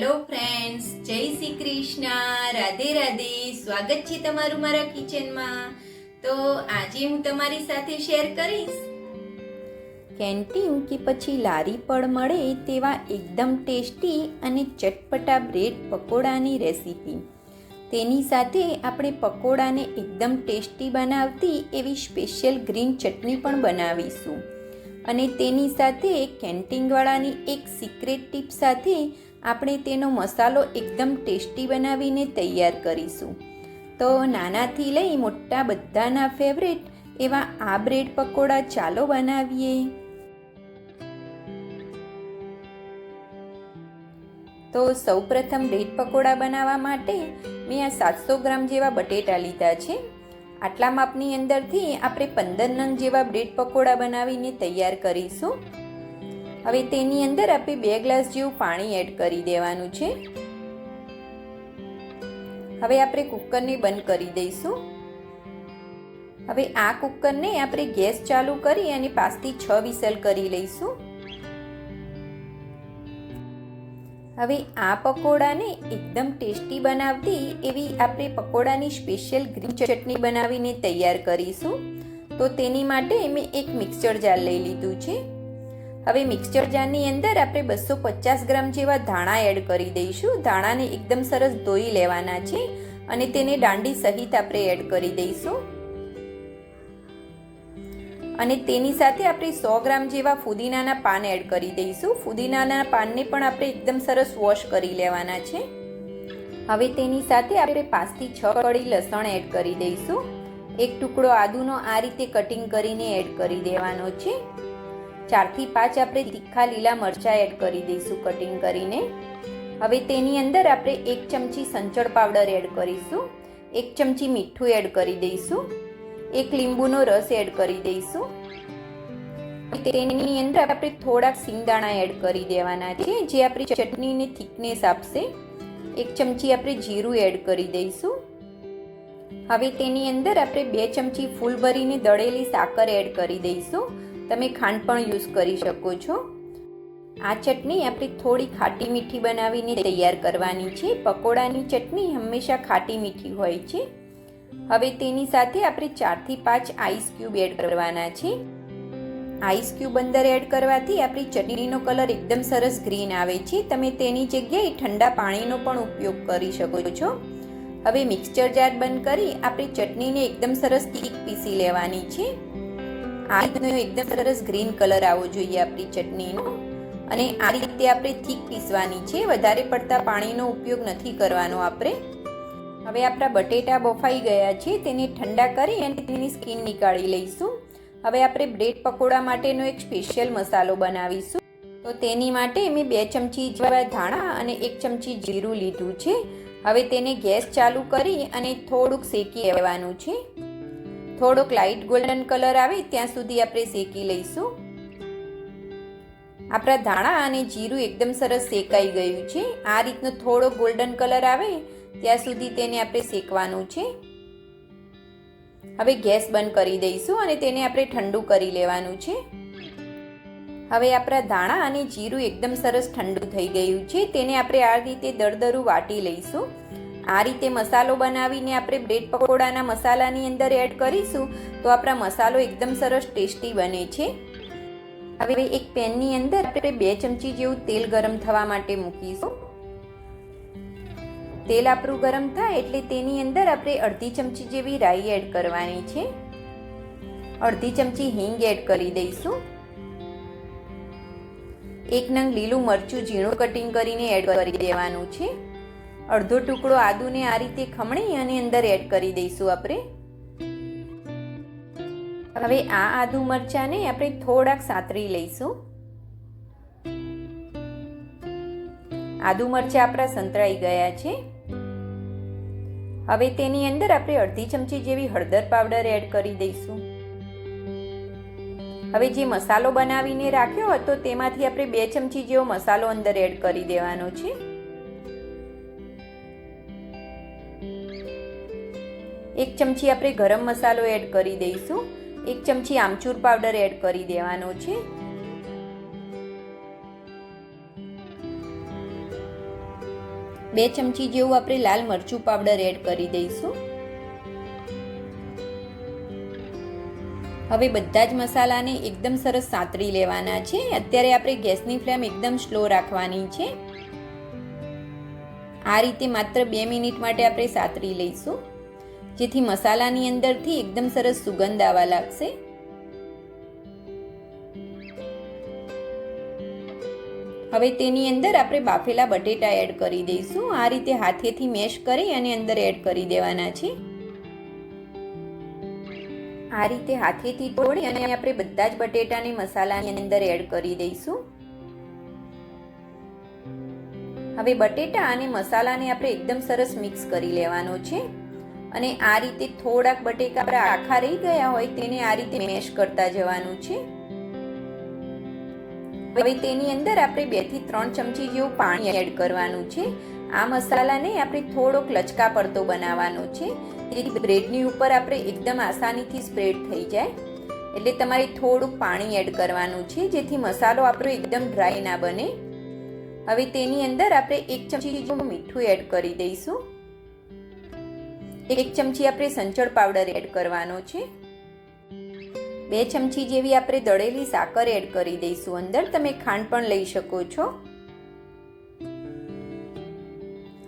Hello friends, જય શ્રી કૃષ્ણ, રાધે રાધે. સ્વાગત છે તમારું મારા કિચનમાં. તો આજે હું તમારી સાથે શેર કરીશ કેન્ટીન કે પછી લારી પર મળે તેવા એકદમ ટેસ્ટી અને ચટપટા બ્રેડ પકોડાની રેસીપી. તેની સાથે આપણે પકોડાને એકદમ ટેસ્ટી બનાવતી એવી સ્પેશિયલ ગ્રીન ચટણી પણ બનાવીશું. અને તેની સાથે કેન્ટીનવાળાની એક સિક્રેટ ટીપ સાથે આપણે તેનો મસાલો એકદમ ટેસ્ટી બનાવીને તૈયાર કરીશું. તો નાનાથી લઈ મોટા બધાના ફેવરેટ એવા આ બ્રેડ પકોડા ચાલો બનાવીએ. તો સૌપ્રથમ બ્રેડ પકોડા બનાવવા માટે મેં આ 700 ગ્રામ જેવા બટેટા લીધા છે. આટલા માપની અંદરથી આપણે 15 નંગ જેવા બ્રેડ પકોડા બનાવીને તૈયાર કરીશું. હવે તેની અંદર આપણે 2 ગ્લાસ જેવું પાણી એડ કરી દેવાનું છે. હવે આપણે કુકરને બંધ કરી દઈશું. હવે આ કુકરને આપણે ગેસ ચાલુ કરી અને 5 થી 6 વિસલ કરી લઈશું. હવે આ પકોડાને એકદમ ટેસ્ટી બનાવતી એવી આપણે પકોડાની સ્પેશિયલ ગ્રીન ચટણી બનાવીને તૈયાર કરીશું. તો તેની માટે મેં એક મિક્સર જાર લઈ લીધું છે. હવે મિક્સર જારની અંદર આપણે 250 ગ્રામ જેવા ધાણા એડ કરી દઈશું. ધાણાને એકદમ સરસ ધોઈ લેવાના છે અને તેને દાંડી સહિત આપણે એડ કરી દઈશું. અને તેની સાથે આપણે 100 ગ્રામ જેવા ફુદીનાના પાન એડ કરી દઈશું. ફુદીનાના પાનને પણ આપણે એકદમ સરસ વોશ કરી લેવાના છે. હવે તેની સાથે આપણે 5 થી 6 કળી લસણ એડ કરી દઈશું. એક ટુકડો આદુનો આ રીતે કટિંગ કરીને એડ કરી દેવાનો છે. 4 થી 5 આપણે તીખા લીલા મરચાં એડ કરી દઈશું કટિંગ કરીને. હવે તેની અંદર આપણે 1 ચમચી સંચળ પાવડર એડ કરીશું. 1 ચમચી મીઠું એડ કરી દઈશું. 1 લીંબુનો રસ એડ કરી દઈશું. તેની અંદર આપણે થોડાક સિંગદાણા એડ કરી દેવાના છે, જે આપણી ચટણીને થિકનેસ આપશે. 1 ચમચી આપણે જીરું એડ કરી દઈશું. હવે તેની અંદર આપણે 2 ચમચી ફૂલ ભરીને દળેલી સાકર એડ કરી દઈશું. તમે ખાંડ પણ યુઝ કરી શકો છો. આ ચટણી આપણે થોડી ખાટી મીઠી બનાવીને તૈયાર કરવાની છે. પકોડાની ચટણી હંમેશા ખાટી મીઠી હોય છે. હવે તેની સાથે આપણે 4 થી 5 આઈસ ક્યુબ એડ કરવાના છે. આઈસ ક્યુબ અંદર એડ કરવાથી આપણી ચટણીનો કલર એકદમ સરસ ગ્રીન આવે છે. તમે તેની જગ્યાએ ઠંડા પાણીનો પણ ઉપયોગ કરી શકો છો. હવે મિક્સર જાર બંધ કરી આપણી ચટણીને એકદમ સરસ થીક પીસી લેવાની છે. આ રીતનો એકદમ સરસ ગ્રીન કલર આવવો જોઈએ આપણી ચટણીનો. અને આ રીતે આપણે થીક પીસવાની છે. વધારે પડતા પાણીનો ઉપયોગ નથી કરવાનો આપણે. હવે આપણા બટેટા બફાઈ ગયા છે. તેને ઠંડા કરી અને તેની સ્કીન નીકાળી લઈશું. હવે આપણે બ્રેડ પકોડા માટેનો એક સ્પેશિયલ મસાલો બનાવીશું. તો તેની માટે મેં 2 ચમચી જેવા ધાણા અને 1 ચમચી જીરું લીધું છે. હવે તેને ગેસ ચાલુ કરી અને થોડુંક શેકી લેવાનું છે. થોડોક લાઇટ ગોલ્ડન કલર આવે ત્યાં સુધી આપણે શેકી લઈશું. આપણા ધાણા અને જીરું એકદમ સરસ શેકાઈ ગયું છે. આ રીતનો થોડો ગોલ્ડન કલર આવે ત્યાં સુધી તેને આપણે શેકવાનું છે. હવે ગેસ બંધ કરી દઈશું અને તેને આપણે ઠંડુ કરી લેવાનું છે. હવે આપણા ધાણા અને જીરું એકદમ સરસ ઠંડુ થઈ ગયું છે. તેને આપણે આ રીતે દરદરું વાટી લઈશું. આ રીતે મસાલો બનાવીને આપણે બ્રેડ પકોડાના મસાલાની અંદર એડ કરીશું તો આપણા મસાલો એકદમ સરસ ટેસ્ટી બને છે. હવે એક પેનની અંદર આપણે 2 ચમચી જેવું તેલ ગરમ થવા માટે મૂકીશું. તેલ આપણું ગરમ થાય એટલે તેની અંદર આપણે અડધી ચમચી જેવી રાઈ એડ કરવાની છે. અડધી ચમચી હિંગ એડ કરી દઈશું. 1 નંગ લીલું મરચું ઝીણું કટિંગ કરીને એડ કરી દેવાનું છે. અડધો ટુકડો આદુને આ રીતે ખમણી અને અંદર એડ કરી દઈશું આપણે. હવે આ આદુ મરચાંને આપણે થોડાક સાતરી લઈશું. આદુ મરચાં આપણા સંતળાઈ ગયા છે. હવે તેની અંદર આપણે અડધી ચમચી જેવી હળદર પાવડર એડ કરી દઈશું. હવે જે મસાલો બનાવીને રાખ્યો હતો તેમાંથી આપણે 2 ચમચી જેવો મસાલો અંદર એડ કરી દેવાનો છે. 1 ચમચી આપણે ગરમ મસાલો એડ કરી દઈશું. 1 ચમચી આમચૂર પાવડર એડ કરી દેવાનો છે. 2 ચમચી જેવું આપણે લાલ મરચું પાવડર એડ કરી દઈશું. હવે બધા જ મસાલાને એકદમ સરસ સાંતળી લેવાના છે. અત્યારે આપણે ગેસની ફ્લેમ એકદમ સ્લો રાખવાની છે. આ રીતે માત્ર 2 મિનિટ માટે આપણે સાંતળી લઈશું, જેથી મસાલાની અંદરથી એકદમ સરસ સુગંધ આવવા લાગશે. હવે તેની અંદર આપણે બાફેલા બટેટા એડ કરી દઈશું. આ રીતે હાથેથી મેશ કરી અને અંદર એડ કરી દેવાના છે. આ રીતે હાથેથી તોડી અને આપણે બધા જ બટેટાને મસાલાની અંદર એડ કરી દઈશું. હવે બટેટા અને મસાલાને આપણે એકદમ સરસ મિક્સ કરી લેવાનો છે. અને આ રીતે થોડાક બટેકા આપણે આખા રહી ગયા હોય તેને આ રીતે મેશ કરતા જવાનું છે. હવે તેની અંદર આપણે 2 થી 3 ચમચી જેવું પાણી એડ કરવાનું છે. આ મસાલાને આપણે થોડોક લચકા પડતો બનાવવાનો છે, જેથી બ્રેડની ઉપર આપણે એકદમ આસાનીથી સ્પ્રેડ થઈ જાય. એટલે તમારે થોડુંક પાણી એડ કરવાનું છે, જેથી મસાલો આપણો એકદમ ડ્રાય ના બને. હવે તેની અંદર આપણે 1 ચમચી જેવું મીઠું એડ કરી દઈશું. 1 ચમચી આપણે સંચળ પાવડર એડ કરવાનો છે. 2 ચમચી જેવી આપણે દળેલી સાકર એડ કરી દઈશું. અંદર તમે ખાંડ પણ લઈ શકો છો.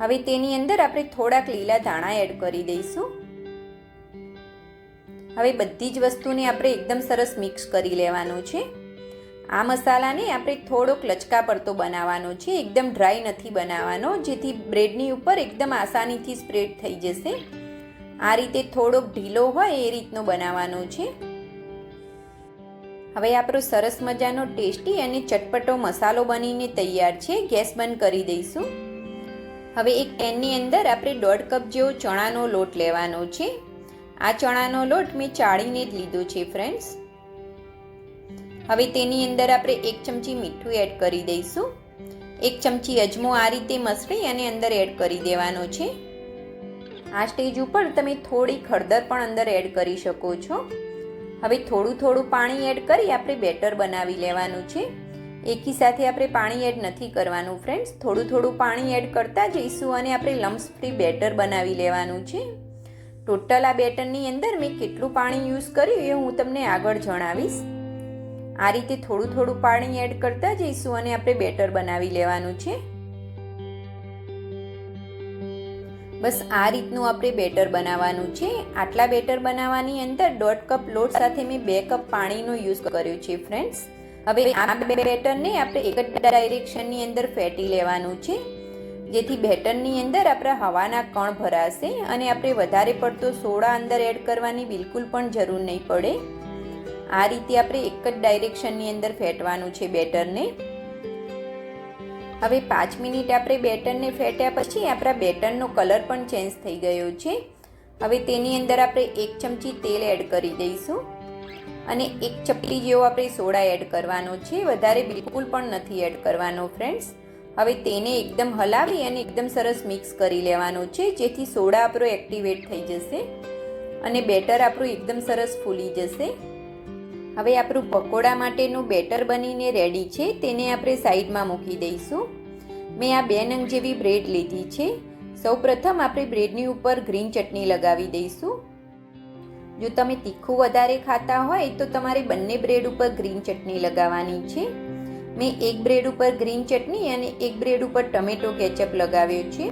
હવે તેની અંદર આપણે થોડાક લીલા ધાણા એડ કરી દઈશું. હવે બધી જ વસ્તુને આપણે એકદમ સરસ મિક્સ કરી લેવાનું છે. આ મસાલાને આપણે થોડોક લચકા પડતો બનાવવાનો છે, એકદમ ડ્રાય નથી બનાવવાનો, જેથી બ્રેડની ઉપર એકદમ આસાનીથી સ્પ્રેડ થઈ જશે. આ રીતે થોડોક ઢીલો હોય એ રીતનો બનાવવાનો છે. હવે આપણો સરસ મજાનો ટેસ્ટી અને ચટપટો મસાલો બનીને તૈયાર છે. ગેસ બંધ કરી દઈશું. હવે એક પેનની અંદર આપણે 1.5 કપ જેવો ચણાનો લોટ લેવાનો છે. આ ચણાનો લોટ મેં ચાળીને જ લીધો છે ફ્રેન્ડ્સ. હવે તેની અંદર આપણે 1 ચમચી મીઠું એડ કરી દઈશું. 1 ચમચી અજમો આ રીતે મસળી અને અંદર એડ કરી દેવાનો છે. આ સ્ટેજ ઉપર તમે થોડી હળદર પણ અંદર એડ કરી શકો છો. હવે થોડું પાણી એડ કરી આપણે બેટર બનાવી લેવાનું છે. એકી સાથે આપણે પાણી એડ નથી કરવાનું ફ્રેન્ડ્સ, થોડું પાણી એડ કરતા જઈશું અને આપણે લમ્સ ફ્રી બેટર બનાવી લેવાનું છે. ટોટલ આ બેટરની અંદર મેં કેટલું પાણી યુઝ કર્યું એ હું તમને આગળ જણાવીશ. આ રીતે થોડું પાણી એડ કરતા જઈશું અને આપણે બેટર બનાવી લેવાનું છે. બસ આ રીતનું આપણે બેટર બનાવવાનું છે. આટલા બેટર બનાવવાની અંદર 1.5 કપ લોટ સાથે મેં 2 કપ પાણીનો યુઝ કર્યો છે ફ્રેન્ડ્સ. હવે આ બેટરને આપણે એક જ ડાયરેક્શનની અંદર ફેટી લેવાનું છે, જેથી બેટરની અંદર આપણા હવાના કણ ભરાશે અને આપણે વધારે પડતો સોડા અંદર એડ કરવાની બિલકુલ પણ જરૂર નહીં પડે. આ રીતે આપણે એક જ ડાયરેક્શનની અંદર ફેટવાનું છે બેટરને. હવે 5 મિનિટ આપણે બેટરને ફેટ્યા પછી આપણા બેટરનો કલર પણ ચેન્જ થઈ ગયો છે. હવે તેની અંદર આપણે 1 ચમચી તેલ એડ કરી દઈશું અને 1 ચપટી જેવો આપણે સોડા એડ કરવાનો છે. વધારે બિલકુલ પણ નથી એડ કરવાનો ફ્રેન્ડ્સ. હવે તેને એકદમ હલાવી અને એકદમ સરસ મિક્સ કરી લેવાનું છે, જેથી સોડા આપણો એક્ટિવેટ થઈ જશે અને બેટર આપણું એકદમ સરસ ફૂલી જશે. હવે આપણું પકોડા માટેનું બેટર બનીને રેડી છે. તેને આપણે સાઈડમાં મૂકી દઈશું. મેં આ 2 નંગ જેવી બ્રેડ લીધી છે. સૌપ્રથમ આપણે બ્રેડની ઉપર ગ્રીન ચટણી લગાવી દઈશું. જો તમે તીખું વધારે ખાતા હોય તો તમારે બંને બ્રેડ ઉપર ગ્રીન ચટણી લગાવવાની છે. મેં એક બ્રેડ ઉપર ગ્રીન ચટણી અને એક બ્રેડ ઉપર ટમેટો કેચઅપ લગાવ્યો છે.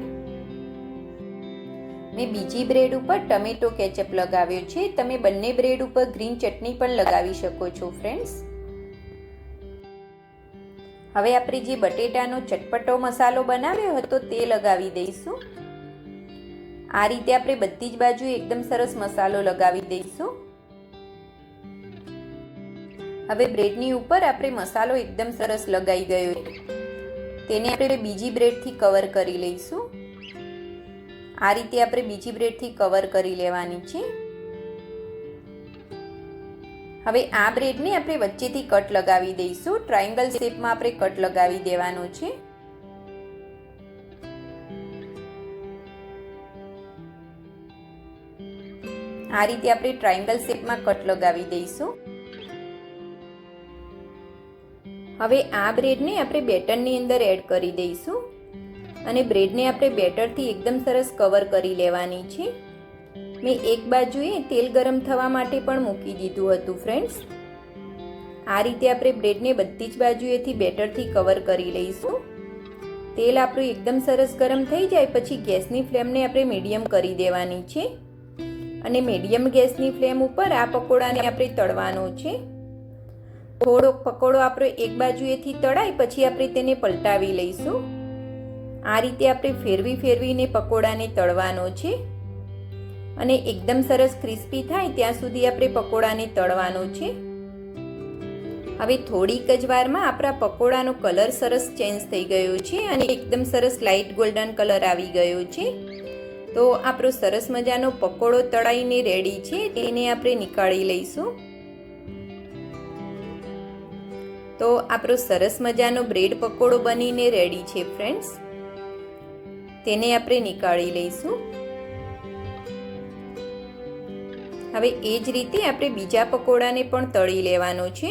મેં બીજી બ્રેડ ઉપર ટમેટો કેચઅપ લગાવ્યો છે. તમે બંને બ્રેડ ઉપર ગ્રીન ચટણી પણ લગાવી શકો છો ફ્રેન્ડ્સ. હવે આપણે જે બટેટાનો ચટપટો મસાલો બનાવ્યો હતો તે લગાવી દઈશું. આ રીતે આપણે બધી જ બાજુ એકદમ સરસ મસાલો લગાવી દઈશું. હવે બ્રેડની ઉપર આપણે મસાલો એકદમ સરસ લગાઈ ગયો છે. તેને આપણે બીજી બ્રેડથી કવર કરી લઈશું. આ રીતે આપણે બીજી બ્રેડથી કવર કરી લેવાની છે. હવે આ બ્રેડને આપણે વચ્ચેથી કટ લગાવી દઈશું. ટ્રાયેંગલ શેપમાં આપણે કટ લગાવી દેવાનો છે. આ રીતે આપણે ટ્રાયેંગલ શેપમાં કટ લગાવી દઈશું. હવે આ બ્રેડને આપણે બેટરની અંદર એડ કરી દઈશું અને બ્રેડને આપણે બેટરથી એકદમ સરસ કવર કરી લેવાની છે. મેં એક બાજુએ તેલ ગરમ થવા માટે પણ મૂકી દીધું હતું ફ્રેન્ડ્સ. આ રીતે આપણે બ્રેડને બધી જ બાજુએથી બેટરથી કવર કરી લઈશું. તેલ આપણું એકદમ સરસ ગરમ થઈ જાય પછી ગેસની ફ્લેમને આપણે મીડિયમ કરી દેવાની છે અને મીડિયમ ગેસની ફ્લેમ ઉપર આ પકોડાને આપણે તળવાનો છે. થોડોક પકોડો આપણો એક બાજુએથી તળાય પછી આપણે તેને પલટાવી લઈશું. આ રીતે આપણે ફેરવીને પકોડાને તળવાનો છે અને એકદમ સરસ ક્રિસ્પી થાય ત્યાં સુધી આપણે પકોડાને તળવાનો છે. હવે થોડીક જ વારમાં આપણા પકોડાનો કલર સરસ ચેન્જ થઈ ગયો છે અને એકદમ સરસ લાઇટ ગોલ્ડન કલર આવી ગયો છે. તો આપણો સરસ મજાનો પકોડો તળાઈને રેડી છે, તેને આપણે નીકાળી લઈશું. તો આપણો સરસ મજાનો બ્રેડ પકોડો બનીને રેડી છે ફ્રેન્ડ્સ. તેને આપણે નીકાળી લઈશું. હવે એ જ રીતે આપણે બીજા પકોડાને પણ તળી લેવાનો છે.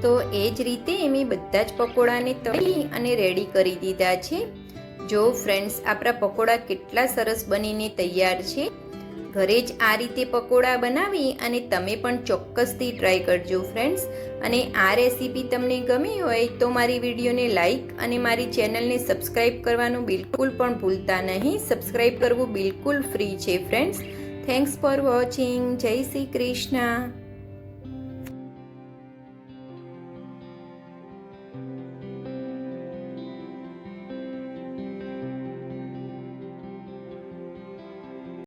તો એ જ રીતે મેં બધા જ પકોડાને તળી અને રેડી કરી દીધા છે. જો ફ્રેન્ડ્સ, આપણા પકોડા કેટલા સરસ બનીને તૈયાર છે. ઘરે જ આ રીતે પકોડા બનાવી અને તમે પણ ચોક્કસથી ટ્રાય કરજો ફ્રેન્ડ્સ. અને આ રેસીપી તમને ગમી હોય તો મારી વિડીયોને લાઈક અને મારી ચેનલને સબસ્ક્રાઈબ કરવાનું બિલકુલ પણ ભૂલતા નહીં. સબસ્ક્રાઈબ કરવું બિલકુલ ફ્રી છે ફ્રેન્ડ્સ. Thanks for watching. જય શ્રી કૃષ્ણ.